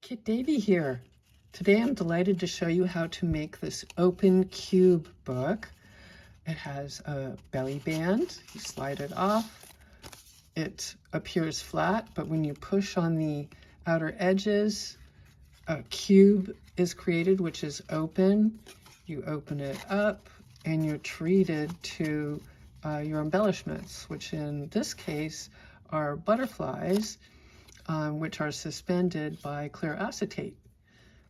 Kit Davey here. Today I'm delighted to show you how to make this open cube book. It has a belly band. You slide it off. It appears flat, but when you push on the outer edges, a cube is created, which is open. You open it up and you're treated to your embellishments, which in this case are butterflies, which are suspended by clear acetate.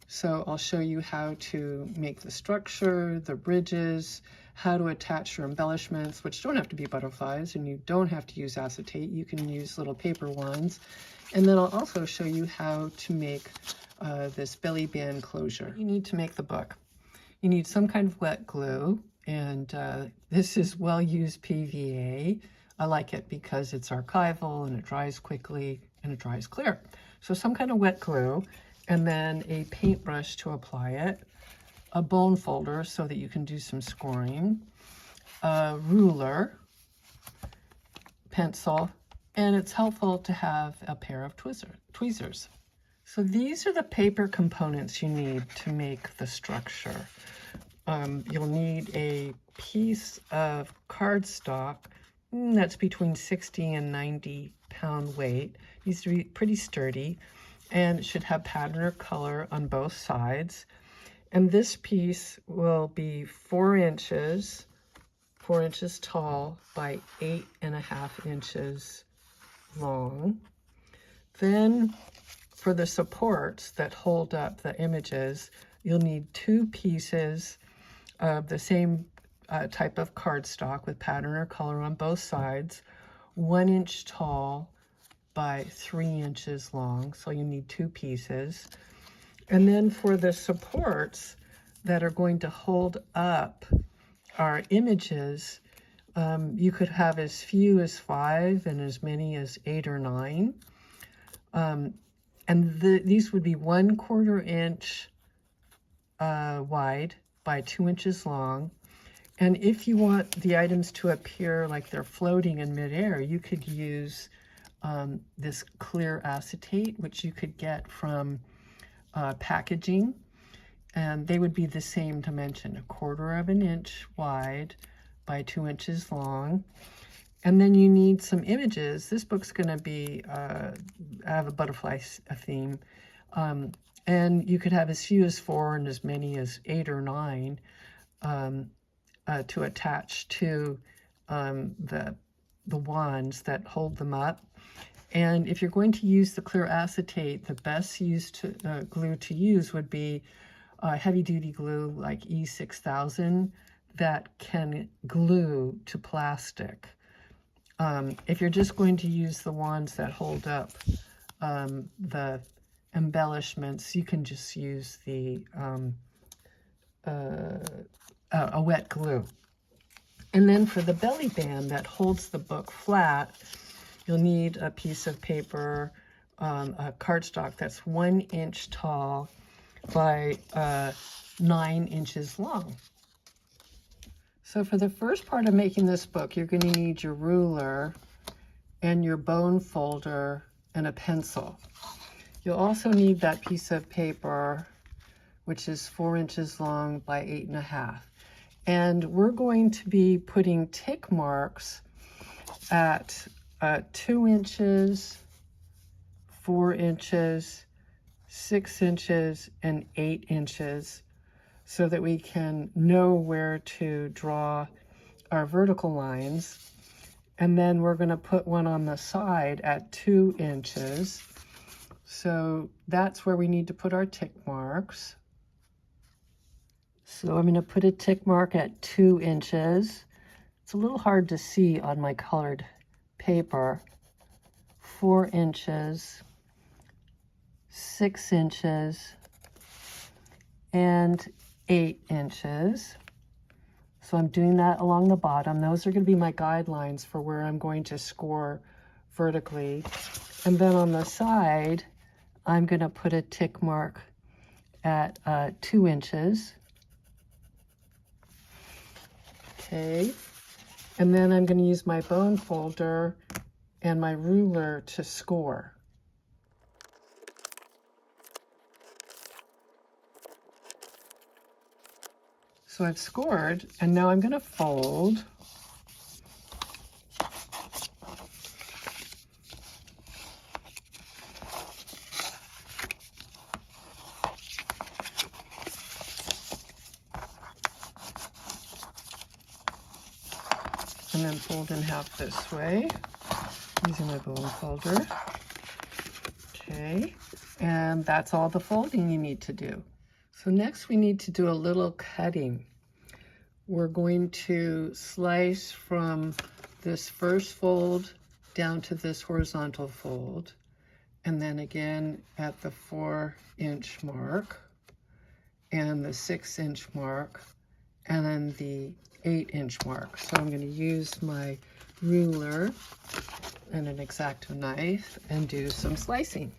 So I'll show you how to make the structure, the bridges, how to attach your embellishments, which don't have to be butterflies, and you don't have to use acetate. You can use little paper ones. And then I'll also show you how to make this belly band closure. You need to make the book. You need some kind of wet glue, and this is well-used PVA. I like it because it's archival and it dries quickly and it dries clear. So some kind of wet glue, and then a paintbrush to apply it, a bone folder so that you can do some scoring, a ruler, pencil, and it's helpful to have a pair of tweezers. So these are the paper components you need to make the structure. You'll need a piece of cardstock that's between 60 and 90 pound weight. Needs to be pretty sturdy, and it should have pattern or color on both sides. And this piece will be 4 inches tall by 8.5 inches long. Then for the supports that hold up the images, you'll need 2 pieces of the same type of cardstock with pattern or color on both sides, 1 inch tall by 3 inches long. So you need 2 pieces. And then for the supports that are going to hold up our images, you could have as few as 5 and as many as 8 or 9. These would be 1/4 inch wide by 2 inches long. And if you want the items to appear like they're floating in midair, you could use this clear acetate, which you could get from packaging. And they would be the same dimension, 1/4 inch wide by 2 inches long. And then you need some images. This book's going to be have a butterfly theme. And you could have as few as 4 and as many as 8 or 9 to attach to the wands that hold them up. And if you're going to use the clear acetate, the best glue to use would be heavy-duty glue like E6000 that can glue to plastic. If you're just going to use the wands that hold up the embellishments, you can just use the a wet glue. And then for the belly band that holds the book flat, you'll need a piece of paper, a cardstock that's 1 inch tall by 9 inches long. So for the first part of making this book, you're going to need your ruler and your bone folder and a pencil. You'll also need that piece of paper, which is 4 inches long by 8.5. And we're going to be putting tick marks at 2 inches, 4 inches, 6 inches, and 8 inches so that we can know where to draw our vertical lines. And then we're going to put one on the side at 2 inches. So that's where we need to put our tick marks. So I'm going to put a tick mark at 2 inches. It's a little hard to see on my colored paper. 4 inches, 6 inches, and 8 inches. So I'm doing that along the bottom. Those are going to be my guidelines for where I'm going to score vertically. And then on the side, I'm going to put a tick mark at 2 inches. Okay, and then I'm going to use my bone folder and my ruler to score. So I've scored, and now I'm going to fold. And then fold in half this way using my bone folder. Okay, and that's all the folding you need to do. So next we need to do a little cutting. We're going to slice from this first fold down to this horizontal fold, and then again at the 4-inch mark, and the 6-inch mark, and then the 8-inch mark. So I'm going to use my ruler and an X-Acto knife and do some slicing.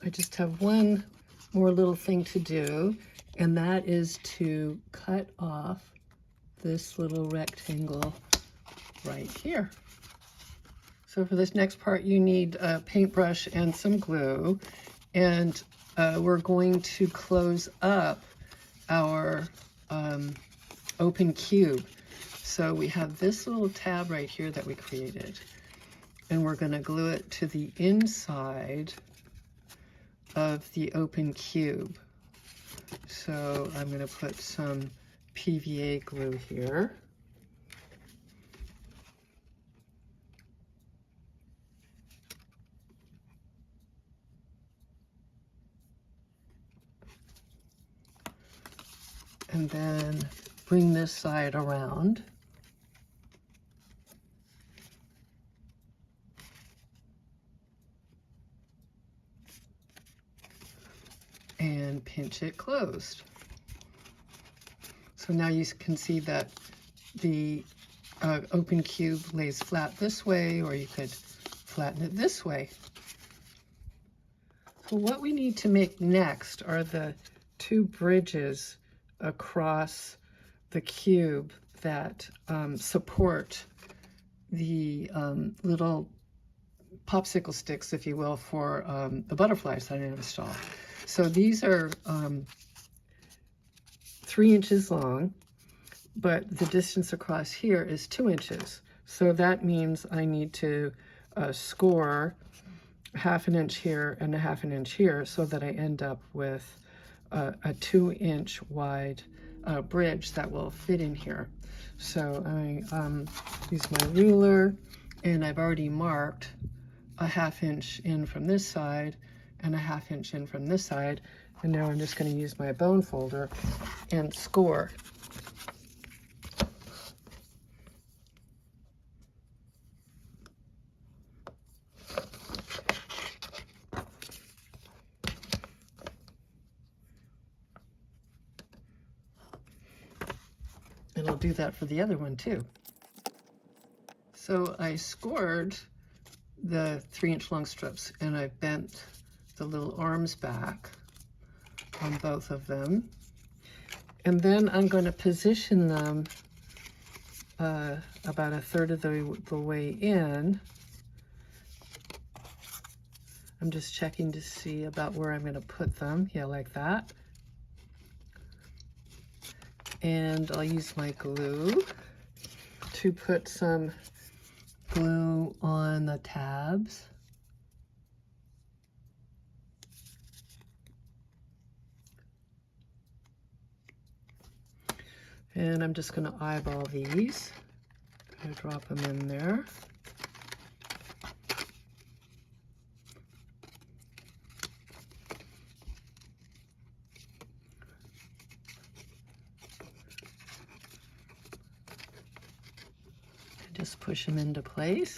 I just have one more little thing to do, and that is to cut off this little rectangle right here. So for this next part, you need a paintbrush and some glue, and we're going to close up our open cube. So we have this little tab right here that we created, and we're going to glue it to the inside of the open cube. So I'm going to put some PVA glue here. And then bring this side around. And pinch it closed. So now you can see that the open cube lays flat this way, or you could flatten it this way. So what we need to make next are the two bridges across the cube that support the little popsicle sticks, if you will, for the butterflies that I installed. So these are 3 inches long, but the distance across here is 2 inches. So that means I need to score 1/2 inch here and 1/2 inch here, so that I end up with a 2-inch wide bridge that will fit in here. So I use my ruler, and I've already marked a 1/2 inch in from this side and a 1/2 inch in from this side. And now I'm just going to use my bone folder and score. And I'll do that for the other one too. So I scored the 3-inch long strips, and I bent the little arms back on both of them. And then I'm going to position them about 1/3 of the way in. I'm just checking to see about where I'm going to put them. Yeah, like that. And I'll use my glue to put some glue on the tabs. And I'm just going to eyeball these. I drop them in there. Just push them into place.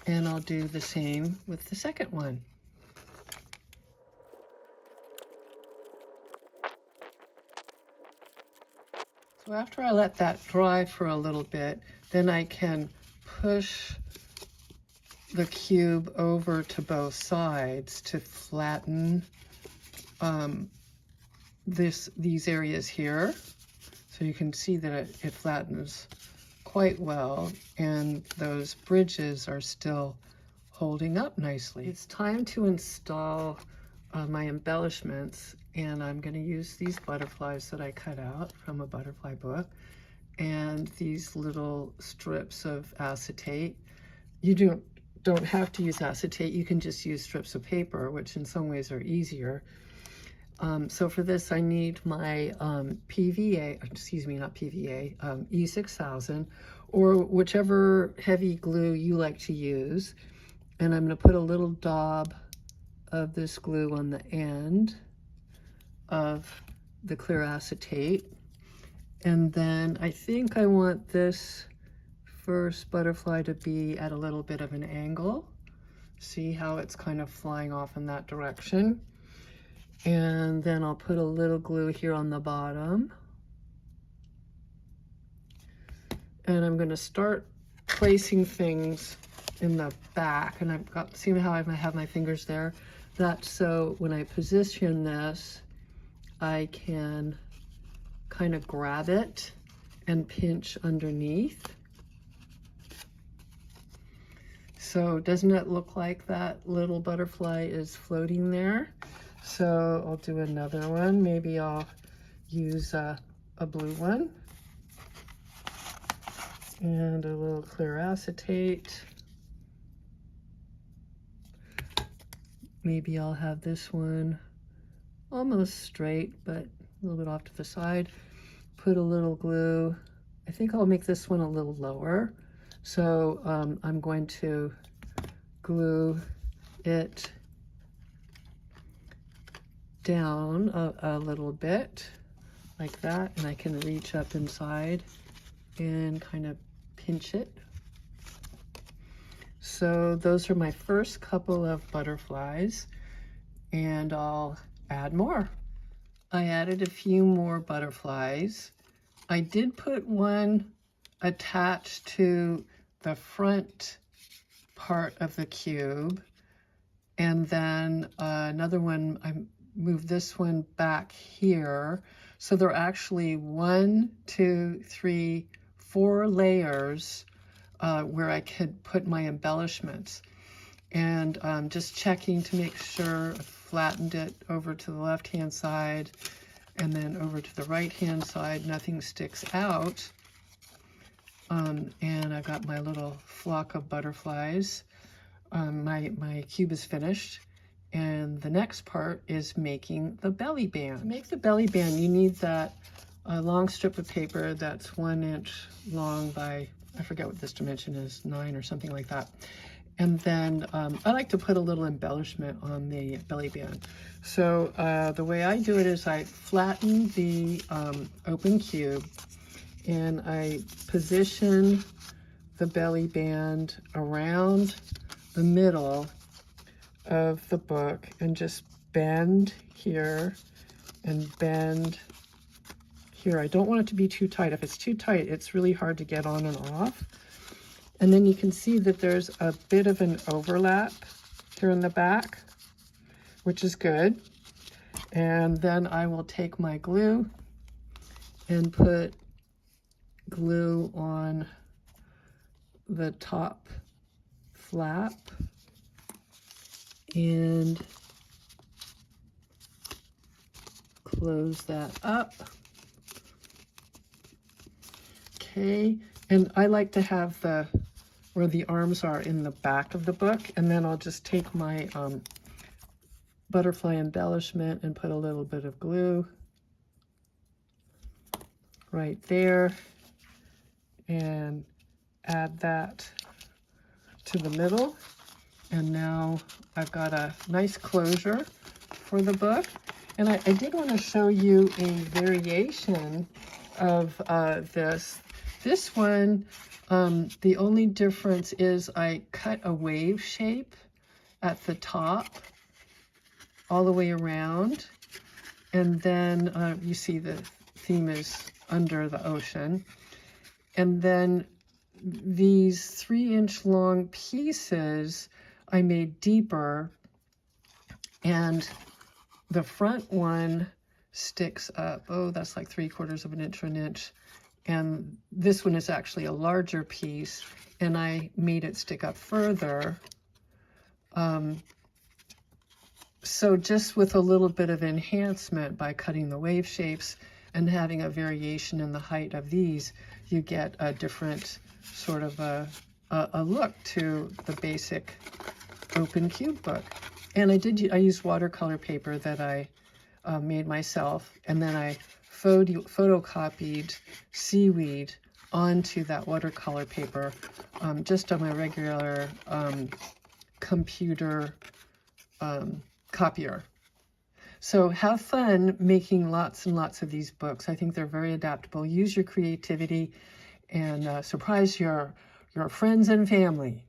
And I'll do the same with the second one. So after I let that dry for a little bit, then I can push the cube over to both sides to flatten these areas here. So you can see that it flattens quite well, and those bridges are still holding up nicely. It's time to install my embellishments, and I'm going to use these butterflies that I cut out from a butterfly book and these little strips of acetate. You don't have to use acetate, you can just use strips of paper, which in some ways are easier. So for this I need my PVA, excuse me, not PVA, E6000, or whichever heavy glue you like to use. And I'm going to put a little daub of this glue on the end of the clear acetate. And then I think I want this first butterfly to be at a little bit of an angle. See how it's kind of flying off in that direction. And then I'll put a little glue here on the bottom. And I'm going to start placing things in the back. And I've got, see how I have my fingers there? That's so when I position this, I can kind of grab it and pinch underneath. So doesn't it look like that little butterfly is floating there? So I'll do another one. Maybe I'll use a blue one and a little clear acetate. Maybe I'll have this one almost straight, but a little bit off to the side. Put a little glue. I think I'll make this one a little lower. So I'm going to glue it down a little bit like that, and I can reach up inside and kind of pinch it. So those are my first couple of butterflies, and I'll add more. I added a few more butterflies. I did put one attached to the front part of the cube, and then another one, I moved this one back here. So there are actually 1, 2, 3, 4 layers where I could put my embellishments. And just checking to make sure I flattened it over to the left-hand side and then over to the right-hand side, nothing sticks out. And I've got my little flock of butterflies. My cube is finished. And the next part is making the belly band. To make the belly band, you need that long strip of paper that's 1 inch long by, I forget what this dimension is, 9 or something like that. And then I like to put a little embellishment on the belly band. So the way I do it is I flatten the open cube, and I position the belly band around the middle of the book and just bend here and bend here. I don't want it to be too tight. If it's too tight, it's really hard to get on and off. And then you can see that there's a bit of an overlap here in the back, which is good. And then I will take my glue and put glue on the top flap and close that up. Okay, and I like to have where the arms are in the back of the book, and then I'll just take my butterfly embellishment and put a little bit of glue right there and add that to the middle. And now I've got a nice closure for the book. And I did want to show you a variation of this. This one, the only difference is I cut a wave shape at the top all the way around. And then you see the theme is under the ocean. And then these 3-inch long pieces I made deeper, and the front one sticks up, oh, that's like 3/4 of an inch or an inch And this one is actually a larger piece, and I made it stick up further. So just with a little bit of enhancement by cutting the wave shapes and having a variation in the height of these, you get a different sort of a look to the basic open cube book. And I used watercolor paper that I made myself, and then I photocopied seaweed onto that watercolor paper just on my regular computer copier. So have fun making lots and lots of these books. I think they're very adaptable. Use your creativity and surprise your friends and family.